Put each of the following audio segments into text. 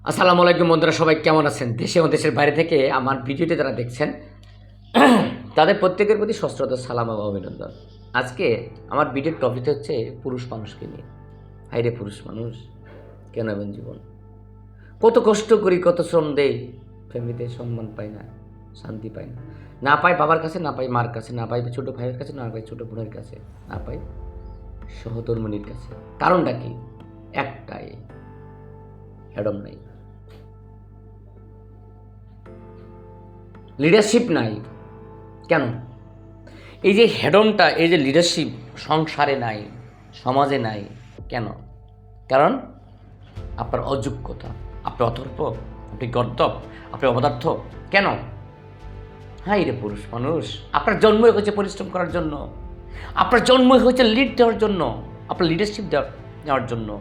আসসালামু আলাইকুম বন্ধুরা, সবাই কেমন আছেন? দেশে ও দেশের বাইরে থেকে আমার ভিডিওটি যারা দেখছেন তাদের প্রত্যেকের প্রতি সশ্রদ্ধ সালাম ও অভিনন্দন। আজকে আমার ভিডিওর টপিক হচ্ছে পুরুষ মানুষকে নিয়ে। হাইরে পুরুষ মানুষ, কেন এমন জীবন? কত কষ্ট করি, কত শ্রম দেই, ফ্যামিলিতে সম্মান পাই না, শান্তি পাই না, না পাই বাবার কাছে, না পাই মার কাছে, না পাই ছোটো ভাইয়ের কাছে, না পাই ছোটো বোনের কাছে, না পাই সহধর্মিণীর কাছে। কারণটা কি? একটাই, হ্যাডম নাই, লিডারশিপ নাই। কেন? এই যে হেডনটা, এই যে লিডারশিপ সংসারে নাই, সমাজে নাই। কেন? কারণ আপনার অযোগ্যতা, আপনি অথর্ব, আপনি গর্দব, আপনি অপদার্থ। কেন? হাই রে পুরুষ মানুষ, আপনার জন্মই হয়েছে পরিশ্রম করার জন্য, আপনার জন্মই হয়েছে লিড দেওয়ার জন্য, আপনার লিডারশিপ নেওয়ার জন্য,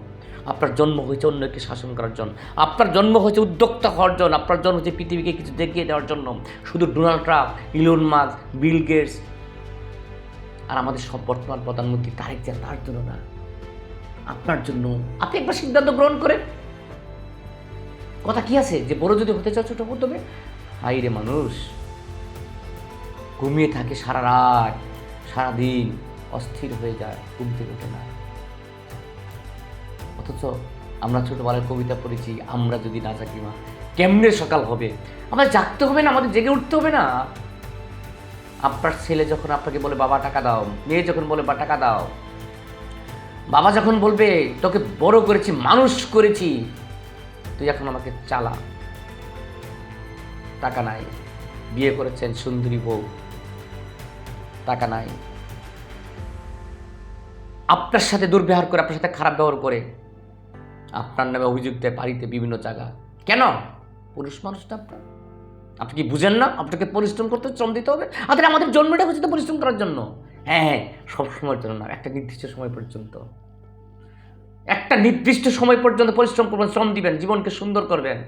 আপনার জন্ম হয়েছে অন্যকে শাসন করার জন্য, আপনার জন্ম হয়েছে উদ্যোক্তা হওয়ার জন্য, আপনার জন্ম হচ্ছে পৃথিবীকে কিছু দেখিয়ে দেওয়ার জন্য। শুধু Donald Trump, Elon Musk, Bill Gates আর আমাদের সব বর্তমান প্রধানমন্ত্রী তারেক জিয়া তার জন্য না, আপনার জন্য। আপনি একবার সিদ্ধান্ত গ্রহণ করেন। কথা কি আছে যে বড় যদি হতে চাও ছোট হতে হবে? হাই রে মানুষ, ঘুমিয়ে থাকে সারা রাত, সারাদিন অস্থির হয়ে যায়, ঘুম থেকে ওঠে না। অথচ আমরা ছোটবেলায় কবিতা পড়েছি, আমরা যদি না জাগি মা কেমনে সকাল হবে। আমাদের জাগতে হবে না, আমাদের জেগে উঠতে হবে না। আপনার ছেলে যখন আপনাকে বলে বাবা টাকা দাও, মেয়ে যখন বলে বা টাকা দাও, বাবা যখন বলবে তোকে বড় করেছি, মানুষ করেছি, তুই এখন আমাকে চালা, টাকা নাই। বিয়ে করেছেন সুন্দরী বউ, টাকা নাই। আপনার সাথে দুর্ব্যবহার করে, আপনার সাথে খারাপ ব্যবহার করে, আপনার নামে অভিযোগ দেয় বাড়িতে বিভিন্ন জায়গা। কেন? পুরুষ মানুষটা আপনার, আপনি কি বুঝেন না? আপনাকে পরিশ্রম করতে, শ্রম দিতে হবে। আমাদের জন্মটা হচ্ছে তো পরিশ্রম করার জন্য। হ্যাঁ, সব সময়ের জন্য না, একটা নির্দিষ্ট সময় পর্যন্ত, একটা নির্দিষ্ট সময় পর্যন্ত পরিশ্রম করবেন, শ্রম দিবেন, জীবনকে সুন্দর করবেন।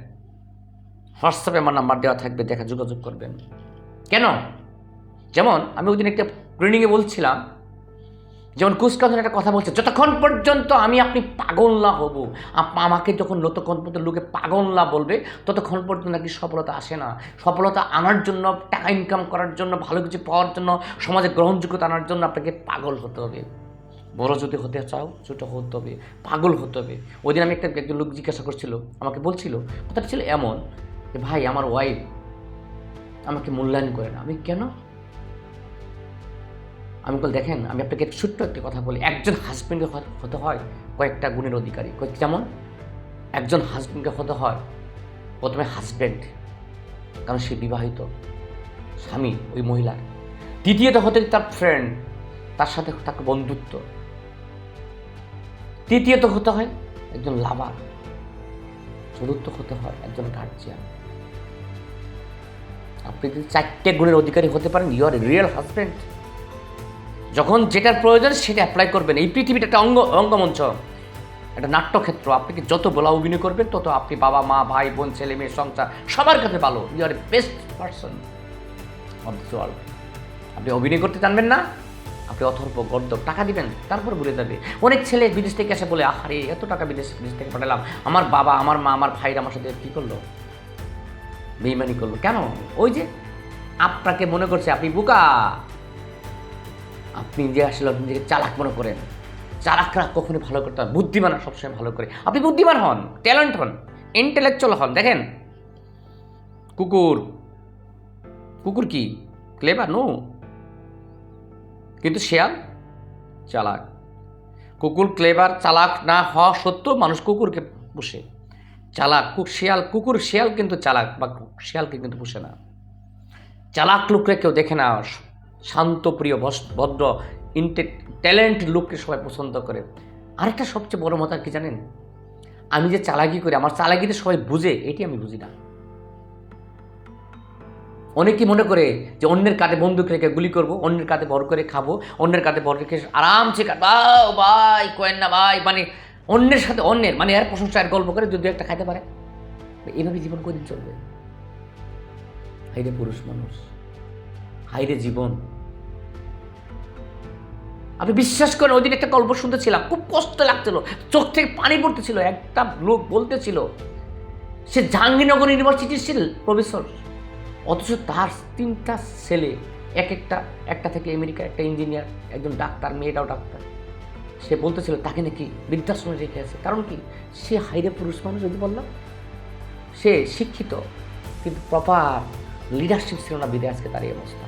হোয়াটসঅ্যাপে আমার নাম্বার দেওয়া থাকবে, দেখা যোগাযোগ করবেন। কেন? যেমন আমি ওই দিন একটা ট্রেনিংয়ে বলছিলাম, যেমন কুচকাওয়াজের একটা কথা বলছে, যতক্ষণ পর্যন্ত আপনি পাগল না হব, আমাকে যখন যতক্ষণ পর্যন্ত লোকে পাগল না বলবে, ততক্ষণ পর্যন্ত নাকি সফলতা আসে না। সফলতা আনার জন্য, টাকা ইনকাম করার জন্য, ভালো কিছু পাওয়ার জন্য, সমাজে গ্রহণযোগ্যতা আনার জন্য আপনাকে পাগল হতে হবে। বড় যদি হতে চাও, ছোটো হতে হবে, পাগল হতে হবে। ওই দিন আমি একজন লোক জিজ্ঞাসা করছিল, আমাকে বলছিল, কথাটা ছিল এমন যে ভাই আমার ওয়াইফ আমাকে মূল্যায়ন করে না। আমি কেন? আমি বল দেখেন, আমি আপনাকে ছোট্ট একটি কথা বলি, একজন হাজব্যান্ডকে হতে হয় কয়েকটা গুণের অধিকারী। যেমন একজন হাজব্যান্ডকে হতে হয় প্রথমে হাজব্যান্ড, কারণ সে বিবাহিত, স্বামী ওই মহিলার। দ্বিতীয়ত হতে তার ফ্রেন্ড, তার সাথে তাকে বন্ধুত্ব। তৃতীয়ত হতে হয় একজন লাভার। চতুর্থ হতে হয় একজন গার্জিয়ান। আপনি যদি 4টে গুণের অধিকারী হতে পারেন, ইউ আর রিয়েল হাজব্যান্ড। যখন যেটার প্রয়োজন সেটা অ্যাপ্লাই করবেন। এই পৃথিবীটা একটা অঙ্গমঞ্চ, একটা নাট্যক্ষেত্র। আপনাকে যত বলা অভিনয় করবেন, তত আপনি বাবা মা ভাই বোন ছেলে মেয়ে সংসার সবার কাছে ভালো। You are best person of this world. আপনি অভিনয় করতে জানবেন না, আপনি অথর্ব গর্দব, টাকা দিবেন তারপর ভুলে যাবে। অনেক ছেলে বিদেশ থেকে এসে বলে, আহারে এত টাকা বিদেশ থেকে পাঠালাম, আমার বাবা আমার মা আমার ভাইরা আমার সাথে কী করলো? বেইমানি করলো। কেন? ওই যে আপনাকে মনে করছে আপনি বোকা, আপনি যে আসলে নিজেকে চালাক মনে করেন। চালাকরা কখনো ভালো করতে হয়, বুদ্ধিমানরা সবসময় ভালো করে। আপনি বুদ্ধিমান হন, ট্যালেন্ট হন, ইন্টেলেকচুয়াল হন। দেখেন কুকুর, কুকুর কি ক্লেভার? নো। কিন্তু শেয়াল চালাক। কুকুর ক্লেভার চালাক না হওয়া সত্ত্বেও মানুষ কুকুরকে পুষে। চালাক কুকুর শেয়াল কিন্তু চালাক, বা শেয়ালকে কিন্তু পুষে না। চালাক লোকরা কেউ দেখে না, শান্তপ্রিয় ভদ্র ট্যালেন্ট লোককে সবাই পছন্দ করে। আরেকটা সবচেয়ে বড় মত কি জানেন? আমি যে চালাকি করি, আমার চালাকিতে সবাই বুঝে, এটি আমি বুঝি না। অনেকেই মনে করে যে অন্যের কাঁধে বন্দুক রেখে গুলি করব, অন্যের কাঁধে ভর করে খাবো, অন্যের কাঁধে ভর রেখে আরামসে ভাই কোয়েন না ভাই, মানে অন্যের সাথে অন্যের মানে এর প্রশংসা এর গল্প করে যদি একটা খাইতে পারে, এইভাবে জীবন কদিন চলবে? হাইরে পুরুষ মানুষ, হাইরে জীবন। আপনি বিশ্বাস করেন, ওই দিন একটা গল্প শুনতেছিলাম, খুব কষ্ট লাগছিল, চোখ থেকে পানি পড়তেছিল। একটা লোক বলতেছিল সে জাহাঙ্গীরনগর ইউনিভার্সিটির প্রফেসর, অথচ তার 3টা ছেলে, একটা থেকে আমেরিকা, একটা ইঞ্জিনিয়ার, একজন ডাক্তার, মেয়েটাও ডাক্তার। সে বলতেছিল তাকে নাকি বৃদ্ধাশ্রমে রেখে আছে। কারণ কি? সে হাইরে পুরুষ মানুষ, যদি বললাম সে শিক্ষিত কিন্তু প্রপার লিডারশিপ ছিল না, বিদে আজকে তার এই অবস্থা।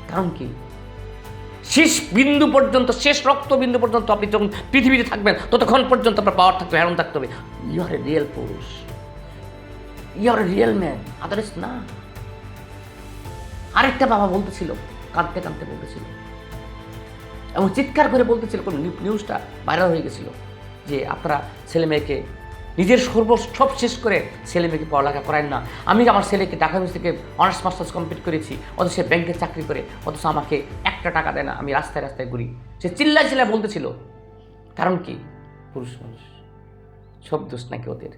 কারণ কি? শেষ বিন্দু পর্যন্ত, শেষ রক্ত বিন্দু পর্যন্ত আপনি যখন পৃথিবীতে থাকবেন ততক্ষণ পর্যন্ত আপনার পাওয়ার থাকবে, হেরন থাকতে হবে। ইউ আর এ রিয়েল পুরুষ, you are a real man, others না। আরেকটা বাবা বলতেছিল, কাঁদতে কাঁদতে বলতেছিল এবং চিৎকার করে বলতেছিল, কোন নিউজটা ভাইরাল হয়ে গেছিল, যে আপনারা ছেলে মেয়েকে নিজের সব শেষ করে ছেলে মেয়েকে পড়ালেখা করায় না। আমি আমার ছেলেকে ঢাকা ইউনিভার্সিটি থেকে অনার্স মাস্টার্স কমপ্লিট করেছি, অথচ সে ব্যাংকে চাকরি করে, অথচ আমাকে একটা টাকা দেয় না, আমি রাস্তায় রাস্তায় ঘুরি। সে চিল্লায় বলতেছিল। কারণ কি? পুরুষ মানুষ, সব দোষ নাকি ওদের।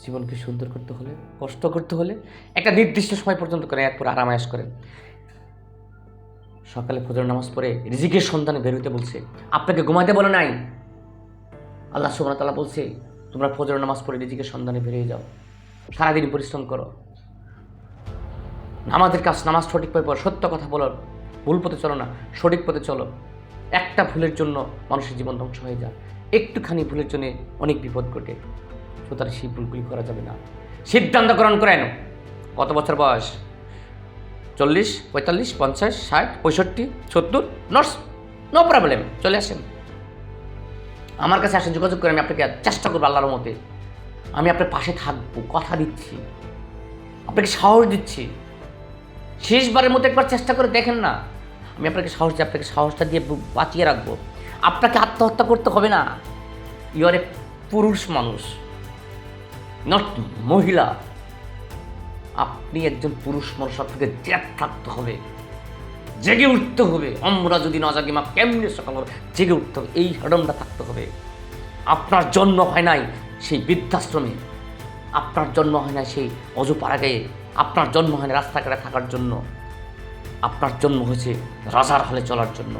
জীবনকে সুন্দর করতে হলে, কষ্ট করতে হলে একটা নির্দিষ্ট সময় পর্যন্ত করে, এরপর আরামায়াস করেন। সকালে ফজর নামাজ পড়ে রিজিকের সন্ধানে বের হইতে বলছে, আপনাকে ঘুমাইতে বলে নাই। আল্লাহ সুবহানাহু ওয়া তাআলা বলছে, তোমরা ফজর নামাজ পড়ে রিজিকের সন্ধানে বের হয়ে যাও, সারাদিন পরিশ্রম করো, নামাজের কাজ, নামাজ সঠিকভাবে পড়ো, সত্য কথা বলো, ভুল পথে চলো না, সঠিক পথে চলো। একটা ভুলের জন্য মানুষের জীবন ধ্বংস হয়ে যায়, একটুখানি ভুলের জন্য অনেক বিপদ ঘটে। সুতরাং সেই ভুলগুলি করা যাবে না। সিদ্ধান্ত গ্রহণ করেন। কত বছর বয়স? 40, 45, 50, 60, 65, 70, নো প্রবলেম, চলে আসেন আমার কাছে, আসেন, যোগাযোগ করে আমি আপনাকে চেষ্টা করবো আল্লাহর মতে। আমি আপনার পাশে থাকবো, কথা দিচ্ছি, আপনাকে সাহস দিচ্ছি। শেষবারের মতো একবার চেষ্টা করে দেখেন না। আমি আপনাকে সাহস দিই, আপনাকে সাহসটা দিয়ে বাঁচিয়ে রাখবো। আপনাকে আত্মহত্যা করতে হবে না। ইউ আর এ পুরুষ মানুষ, নট মহিলা। আপনি একজন পুরুষ মানুষ, আপনাকে জেদ থাকতে হবে, জেগে উঠতে হবে। আমরা যদি না জাগি, মা কেমনে সকাল জেগে উঠতে হবে, এই হরমটা থাকতে হবে। আপনার জন্ম হয় নাই সেই বৃদ্ধাশ্রমে, আপনার জন্ম হয় না সেই অজুপাড়াগায়ে, আপনার জন্ম হয় না রাস্তাঘাটে থাকার জন্য, আপনার জন্ম হয়েছে রাজার হালে চলার জন্য।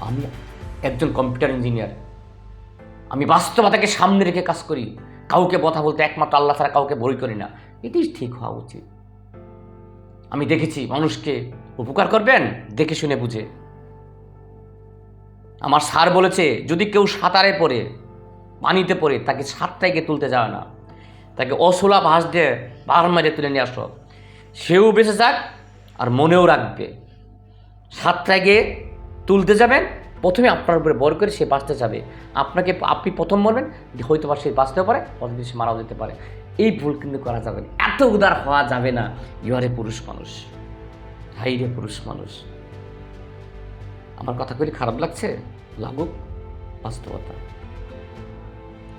আমি একজন কম্পিউটার ইঞ্জিনিয়ার, আমি বাস্তবতাকে সামনে রেখে কাজ করি। কাউকে কথা বলতে একমাত্র আল্লাহ ছাড়া কাউকে বই করি না, এটাই ঠিক হওয়া উচিত। আমি দেখেছি মানুষকে উপকার করবেন দেখে শুনে বুঝে। আমার স্যার বলেছে, যদি কেউ সাঁতারে পড়ে, পানিতে পড়ে, তাকে সাঁতটায় গিয়ে তুলতে যাবে না, তাকে অসোলা ভাঁজ দিয়ে বার মারে তুলে নিয়ে আসো। সেও বেঁচে যাক আর মনেও রাখবে, সাঁতটায় গিয়ে তুলতে যাবেন, প্রথমে আপনার উপরে বর করে সে বাঁচতে যাবে। আপনি প্রথম মরবেন, হয়তো বা সে বাঁচতেও পারে, অথবা সে মারাও যেতে পারে। এই ভুল কিন্তু করা যাবে না, এত উদার হওয়া যাবে না। ইউ আর এ পুরুষ মানুষ, হাই রে পুরুষ মানুষ। আমার কথা করি খারাপ লাগছে? লাগুক, বাস্তবতা,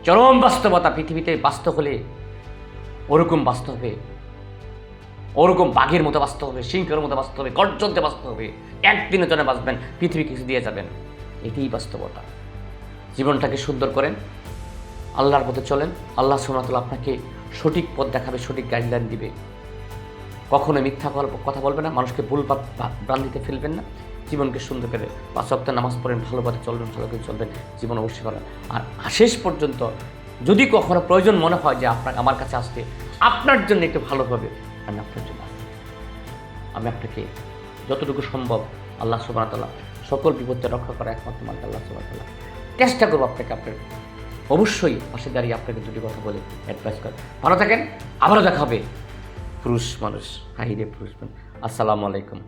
চরম বাস্তবতা। পৃথিবীতে বাঁচতে হলে ওরকম বাঁচতে হবে, ওরকম বাঘের মতো বাঁচতে হবে, সিংহের মতো বাঁচতে হবে, গর্জনতে বাঁচতে হবে। একদিনের জন্য বাঁচবেন, পৃথিবী কিছু দিয়ে যাবেন, এটাই বাস্তবতা। জীবনটাকে সুন্দর করেন, আল্লাহর পথে চলেন। আল্লাহ সুবহানাহু ওয়া তাআলা আপনাকে সঠিক পথ দেখাবে, সঠিক গাইডলাইন দিবে। কখনো মিথ্যা কথা বলবেন না, মানুষকে ভুল ভ্রান্তিতে ফেলবেন না। জীবনকে সুন্দর করে 5 ওয়াক্ত নামাজ পড়েন, ভালো পথে চলবেন, ভালো করে চলবেন, জীবন অবশ্যই করেন। আর শেষ পর্যন্ত যদি কখনো প্রয়োজন মনে হয় যে আমার কাছে আসতে আপনার জন্য একটু ভালো হবে, আমি আপনার জন্য আসি। আমি আপনাকে যতটুকু সম্ভব, আল্লাহ সুবহানাহু ওয়া তাআলা সকল বিপদে রক্ষা করা একমাত্র মালিক আল্লাহ সুবহানাহু ওয়া তাআলা, চেষ্টা করবো আপনাকে, আপনার অবশ্যই পাশে দাঁড়িয়ে আপনাকে দুটি কথা বলে অ্যাডভাইস করেন। ভালো থাকেন, আবারও দেখা হবে। পুরুষ মানুষ, হাই রে পুরুষ মানুষ। আসসালামু আলাইকুম।